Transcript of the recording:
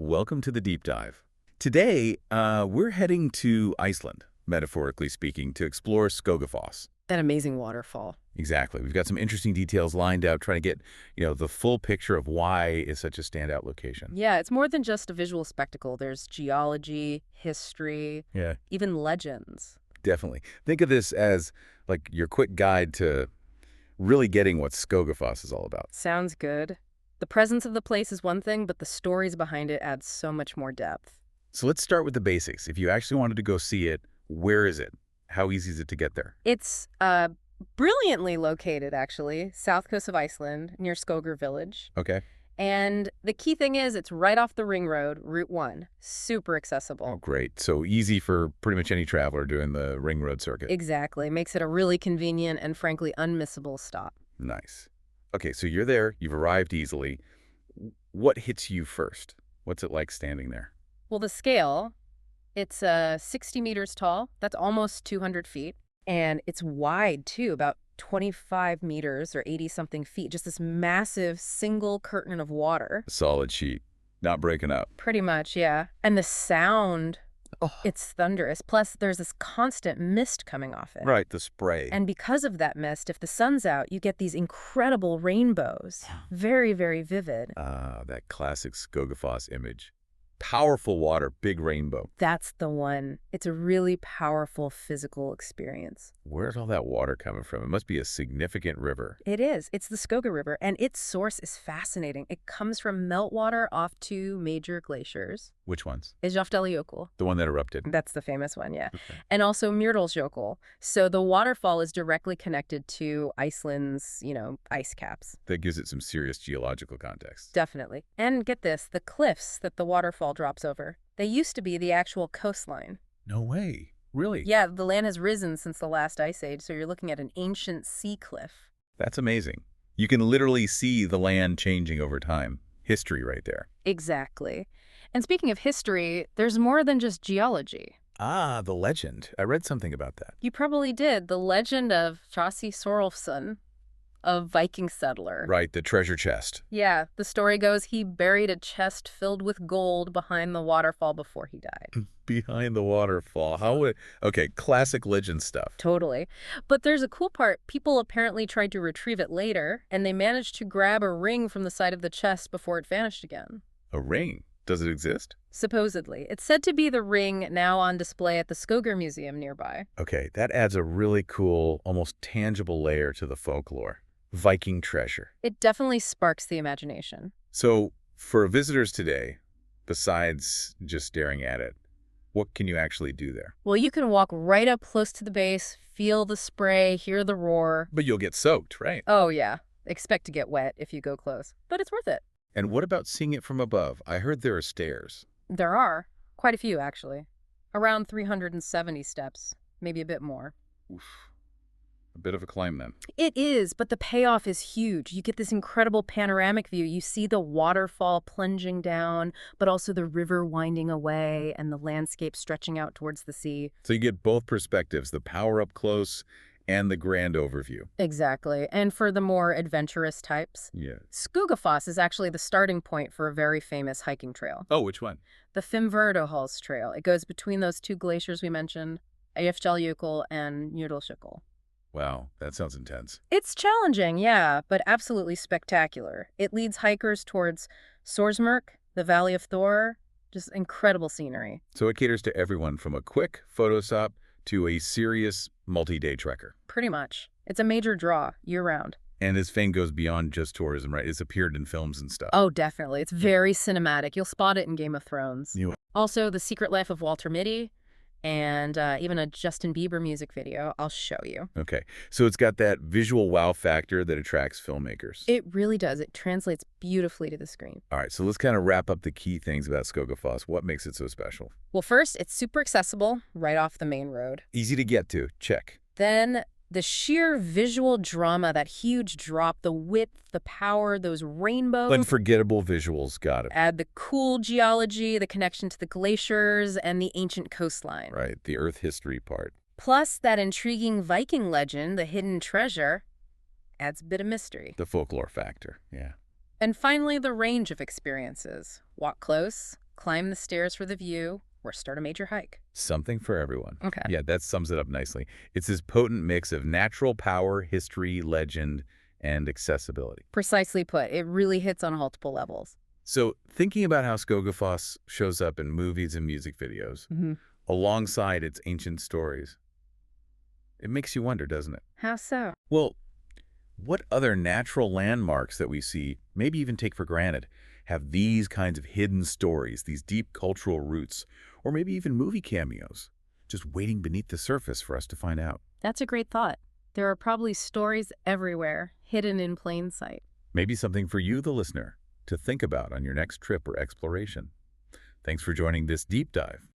Welcome to the deep dive. Today, we're heading to Iceland, metaphorically speaking, to explore Skógafoss. That amazing waterfall. Exactly. We've got some interesting details lined out, trying to get, the full picture of why it's such a standout location. Yeah, it's more than just a visual spectacle. There's geology, history, Yeah, even legends. definitely. Think of this as like your quick guide to really getting what Skógafoss is all about. Sounds good. The presence of the place is one thing, but the stories behind it add so much more depth. So let's start with the basics. If you actually wanted to go see it, where is it? How easy is it to get there? It's brilliantly located, actually, south coast of Iceland, near Skógar village. Okay. And the key thing is it's right off the ring road, Route 1. Super Oh, accessible. great. So easy for pretty much any traveler doing the ring road circuit. Exactly. Makes it a really convenient and frankly unmissable stop. Nice. Okay, so you're there. You've arrived easily. What hits you first? What's it like standing there? Well, the scale, it's 60 meters tall. That's almost 200 feet. And it's wide, too, about 25 meters or 80-something feet. Just this massive single curtain of water. A solid sheet, not breaking up. Pretty much, yeah. And the sound, Oh, it's thunderous. Plus, there's this constant mist coming off it. right, the spray. And because of that mist, if the sun's out, you get these incredible rainbows. Very, very vivid. That classic Skógafoss image. Powerful water, big rainbow. That's the one. It's a really powerful physical experience. Where's all that water coming from? It must be a significant river. It is. It's the Skógar River, and its source is fascinating. It comes from meltwater off two major glaciers. Which ones? Eyjafjallajökull. The one that erupted. That's the famous one, yeah. Okay. And also Mýrdalsjökull. So the waterfall is directly connected to Iceland's, ice caps. That gives it some serious geological context. Definitely. And get this, the cliffs that the waterfall drops over, they used to be the actual coastline. No way. Really? Yeah, the land has risen since the last ice age, so you're looking at an ancient sea cliff. That's amazing. You can literally see the land changing over time. History right there. Exactly. And speaking of history, there's more than just geology. Ah, the legend. I read something about that. You probably did. The legend of Trasi Sorolfsson, a Viking settler. Right, the treasure chest. Yeah, the story goes he buried a chest filled with gold behind the waterfall before he died. Behind the waterfall. How would... Okay, classic legend stuff. Totally. But there's a cool part. People apparently tried to retrieve it later, and they managed to grab a ring from the side of the chest before it vanished again. A ring? Does it exist? Supposedly. It's said to be the ring now on display at the Skógar Museum nearby. Okay, that adds a really cool, almost tangible layer to the folklore. Viking treasure. It definitely sparks the imagination. So, for visitors today, besides just staring at it, what can you actually do there? Well, you can walk right up close to the base, feel the spray, hear the roar. But you'll get soaked, right? Oh, yeah. Expect to get wet if you go close. But it's worth it. And what about seeing it from above? I heard there are stairs. There are. Quite a few, actually. Around 370 steps. Maybe a bit more. Oof. A bit of a climb then. It is, but the payoff is huge. You get this incredible panoramic view. You see the waterfall plunging down, but also the river winding away and the landscape stretching out towards the sea. So you get both perspectives, the power up close and the grand overview. Exactly. And for the more adventurous types, Yeah. Skógafoss is actually the starting point for a very famous hiking trail. Oh, which one? The Fimmvörðuháls trail. It goes between those two glaciers we mentioned, Eyjafjallajökull and Mýrdalsjökull. Wow, that sounds intense. It's challenging, yeah, but absolutely spectacular. It leads hikers towards Sorsmörk, the Valley of Thor, just incredible scenery. So it caters to everyone from a quick photo stop to a serious multi-day trekker. Pretty much. It's a major draw year-round. And his fame goes beyond just tourism, right? It's appeared in films and stuff. Oh, definitely. It's very cinematic. You'll spot it in Game of Thrones. You- Also, The Secret Life of Walter Mitty, and even a Justin Bieber music video I'll show you. Okay, so it's got that visual wow factor that attracts filmmakers. It really does. It translates beautifully to the screen. All right, so let's kind of wrap up the key things about Skógafoss. What makes it so special? Well, first, it's super accessible right off the main road. Easy to get to. Check. Then the sheer visual drama, that huge drop, the width, the power, those rainbows. Unforgettable visuals. Got it. Add the cool geology, the connection to the glaciers, and the ancient coastline. Right, the Earth history part. Plus that intriguing Viking legend, the hidden treasure, adds a bit of mystery. The folklore factor, yeah. And finally, the range of experiences. Walk close, climb the stairs for the view, or start a major hike. Something for everyone. Okay. Yeah, that sums it up nicely. It's this potent mix of natural power, history, legend, and accessibility. Precisely put. It really hits on multiple levels. So thinking about how Skógafoss shows up in movies and music videos, alongside its ancient stories, it makes you wonder, doesn't it? How so? Well, what other natural landmarks that we see, maybe even take for granted, have these kinds of hidden stories, these deep cultural roots, or maybe even movie cameos, just waiting beneath the surface for us to find out? That's a great thought. There are probably stories everywhere, hidden in plain sight. Maybe something for you, the listener, to think about on your next trip or exploration. Thanks for joining this deep dive.